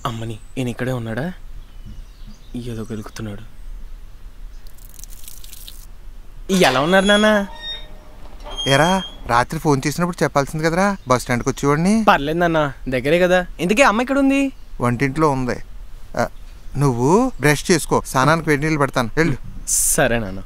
అమ్మని ఈయన ఇక్కడే ఉన్నాడా? ఏదో గెలుకుతున్నాడు. ఎలా ఉన్నారు నాన్న? ఎరా రాత్రి ఫోన్ చేసినప్పుడు చెప్పాల్సింది కదరా, బస్ స్టాండ్కి వచ్చేవాడిని. పర్లేదు నాన్న, దగ్గరే కదా. ఇంతకీ అమ్మ ఇక్కడ ఉంది? వంటింట్లో ఉంది. నువ్వు బ్రష్ చేసుకో, స్నానానికి వేడి నీళ్ళు పెడతాను, వెళ్ళు. సరే నాన్న.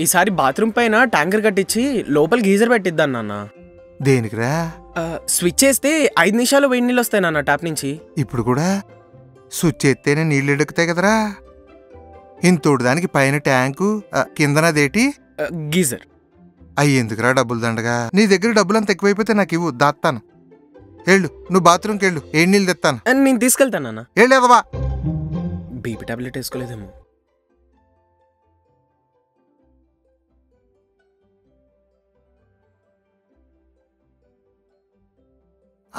ఈసారి బాత్రూమ్ పైన ట్యాంకర్ కట్టించి లోపల గీజర్ పెట్టిద్దాను నాన్న. దేనికిరా? స్విచ్ చేస్తే 5 నిమిషాలు వేడి నీళ్ళు వస్తాయి నాన్న ట్యాప్ నుంచి. ఇప్పుడు కూడా స్విచ్ ఎత్తేనే నీళ్ళు ఎడుకుతాయి కదరా. ఇంతోడు దానికి పైన ట్యాంకు, కిందనదేటి గీజర్. అయ్యేందుకురా డబ్బులు దండగా? నీ దగ్గర డబ్బులు అంత ఎక్కువైపోతే నాకు ఇవ్వు, దాస్తాను. వెళ్ళు, నువ్వు బాత్రూమ్కి వెళ్ళు, ఏ నీళ్ళు తెస్తాను. నేను తీసుకెళ్తాను నాన్న. వెళ్ళేదవా? బీపీ టాబ్లెట్ వేసుకోలేదేమో.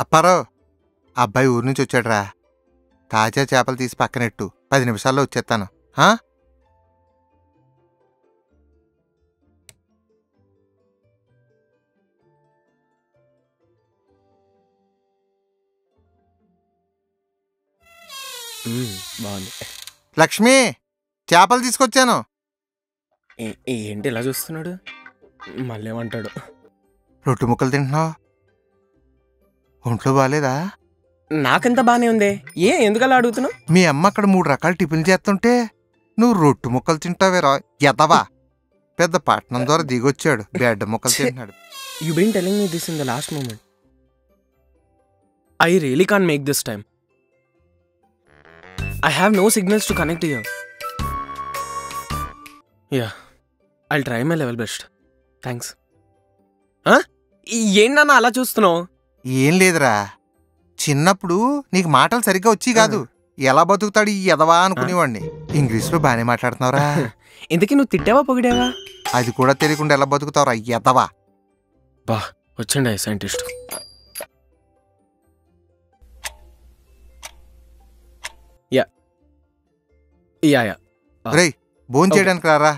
అప్పారావు, అబ్బాయి ఊరి నుంచి వచ్చాడురా. తాజా చేపలు తీసి పక్కనెట్టు, 10 నిమిషాల్లో వచ్చేస్తాను. బాగుంది. లక్ష్మి, చేపలు తీసుకొచ్చాను. ఏంటి ఇలా చూస్తున్నాడు? మళ్ళీ ఏమంటాడు? రొట్టె ముక్కలు తింటున్నావు, ఒంట్లో బాగాలేదా? నాకెంత బానే ఉంది. ఎందుకలా అడుగుతున్నావు? మీ అమ్మ అక్కడ 3 రకాల టిఫిన్లు చేస్తుంటే నువ్వు రొట్టె ముక్కలు తింటావేరా ఎదవా. పెద్ద పట్నం ద్వారా దిగొచ్చాడు, బెడ్డ ముక్కలు తింటున్నాడు. You been telling me this in the last moment. I really can't make this time. I have no signals to connect here. Yeah, I'll try my level best. Thanks. ఏంటన్నా అలా చూస్తున్నావు? ఏం లేదురా, చిన్నప్పుడు నీకు మాటలు సరిగ్గా వచ్చి కాదు, ఎలా బతుకుతాడు ఈ ఎదవా అనుకునేవాడిని. ఇంగ్లీష్లో బాగానే మాట్లాడుతున్నావురా. ఇంతకీ నువ్వు తిట్టావా పొగిడావా? అది కూడా తెలియకుండా ఎలా బతుకుతావురా ఎదవా. బా వచ్చండి సైంటిస్ట్. రేయ్, భోజనం చేయడానికి రారా.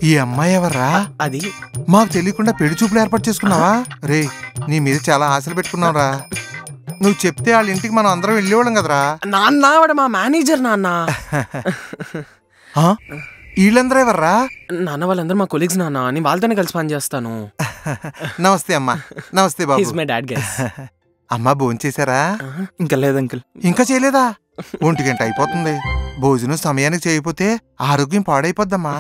ఈ అమ్మాయి ఎవర్రా? అది మాకు తెలియకుండా పెళ్లి చూపులు ఏర్పాటు చేసుకున్నావా? రే, నీ మీద చాలా ఆశలు పెట్టుకున్నావురా. నువ్వు చెప్తే వాళ్ళ ఇంటికి మనం అందరం వెళ్ళేవాళ్ళం కదరా. నాన్న వాడు మా మేనేజర్ నాన్న. వీళ్ళందరూ ఎవర్రా? నాన్న వాళ్ళందరూ మా కొలీగ్స్ నాన్న, అని వాళ్ళతోనే కలిసి పని చేస్తాను. నమస్తే అమ్మా. నమస్తే బాబు. He's my dad, guys. అమ్మా భోజనం చేశారా? ఇంకా లేదు అంకుల్. ఇంకా చేయలేదా? 1 గంట అయిపోతుంది. భోజనం సమయానికి చేయకపోతే ఆరోగ్యం పాడైపోద్దమ్మా.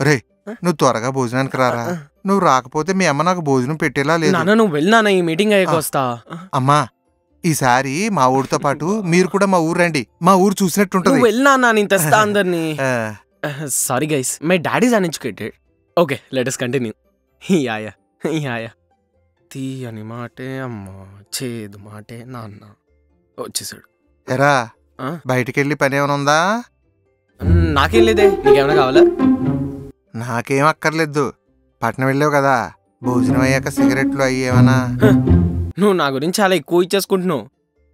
రే, నువ్వు త్వరగా భోజనానికి రారా. నువ్వు రాకపోతే మీ అమ్మ నాకు భోజనం పెట్టేలా లేదు. నాన్న నువ్వు వెళ్ళినా, ఈ మీటింగ్ అయ్యాక వస్తా. అమ్మా, ఈసారి మా ఊరితో పాటు మీరు కూడా మా ఊరు రండి. మా ఊరు చూసినట్టుంటది. వెళ్ళినా నేను తెస్తా అందరినీ. Sorry guys, my dad is uneducated. Okay, let us continue. యాయా తీయని మాటే అమ్మ, చేదు మాటే నాన్న. వచ్చేసాడు. ఎరా, బయటికెళ్ళి పని ఏమైనా ఉందా? నాకేం లేదే, నీకేమైనా కావాలా? నాకేం అక్కర్లేదు. పట్నం వెళ్ళావు కదా, భోజనం అయ్యాక సిగరెట్లు అయ్యి ఏమన్నా? నువ్వు నా గురించి చాలా ఎక్కువ ఇచ్చేసుకుంటున్నావు.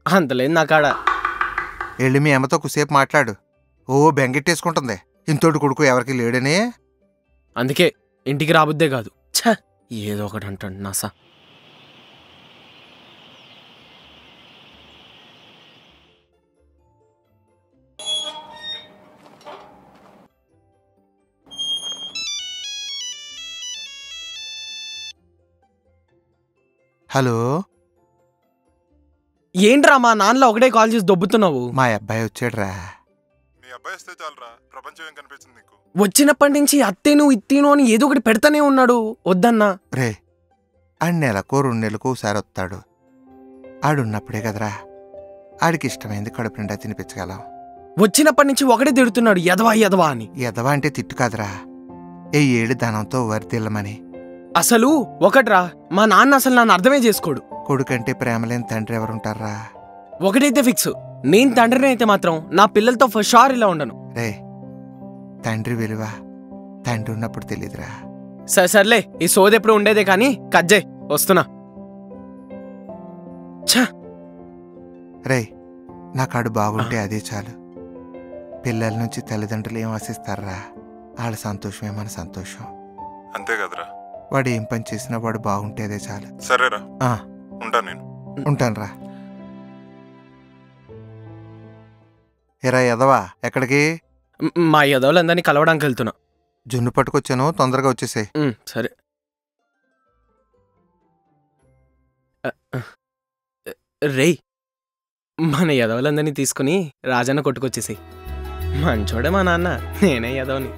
అంతలేదు నా కాడ. వెళ్ళి మీ అమ్మతో కుసేపు మాట్లాడు. ఓ బెంగెట్టేసుకుంటుంది, ఇంతోటి కొడుకు ఎవరికి లేడని. అందుకే ఇంటికి రాబుద్దే కాదు. ఛ, ఏదో ఒకటి అంటాడు నాసా. హలో, ఏంట్రా మా నాన్నలో ఒకటే కాల్ చేసి దొబ్బుతున్నావు? మా అబ్బాయి వచ్చాడురా. మీ అబ్బాయి వస్తే చాలరా, ప్రపంచం ఏం కనిపించింది నీకు? వచ్చినప్పటి నుంచి అత్తేను ఇత్తేను అని ఏదో ఒకటి పెడతానే ఉన్నాడు. వద్దన్నా. రే, ఆడు నెలకో 2 నెలలకు ఒకసారి వస్తాడు. ఆడున్నప్పుడే కదరా ఆడికి ఇష్టమైంది కడుపు నిండా తినిపించగలం. వచ్చినప్పటి నుంచి ఒకటే తిడుతున్నాడు, ఎదవా అని. ఎదవా అంటే తిట్టు కాదురా, ఏ ఏడు ధనంతో వర్దిల్లమని. అసలు ఒకట్రా, మా నాన్న అసలు నన్ను అర్థమే చేసుకోడు. కొడుకంటే ప్రేమలేని తండ్రి ఎవరుంటారా? ఒకటైతే ఫిక్స్, నేను తండ్రిని అయితే మాత్రం నా పిల్లలతో ఫస్ట్ షార్ ఇలా ఉండను. రే, తండ్రి విలువ తండ్రి ఉన్నప్పుడు తెలీదురా. సర్లే, ఈ సోది ఎప్పుడు ఉండేదే కానీ కజ్జయ్ వస్తున్నా. రే, నాకు ఆడు బాగుంటే అదే చాలు. పిల్లల నుంచి తల్లిదండ్రులు ఏం ఆశిస్తారా? వాళ్ళ సంతోషమే మన సంతోషం. అంతే కదరా. వాడు ఏం పని చేసినా వాడు బాగుంటే అదే చాలు. సరేరా, ఆ, ఉంటాను నేను. ఉంటానురా. ఎరా ఎదవా, ఎక్కడికి? మా యదవులందరినీ కలవడానికి వెళ్తున్నా. జున్ను పట్టుకొచ్చాను, తొందరగా వచ్చేసాయి. సరే. రేయ్, మన యదవులందరినీ తీసుకుని రాజన్న కొట్టుకొచ్చేసాయి. మంచోడే మా నాన్న, నేనే యదవని.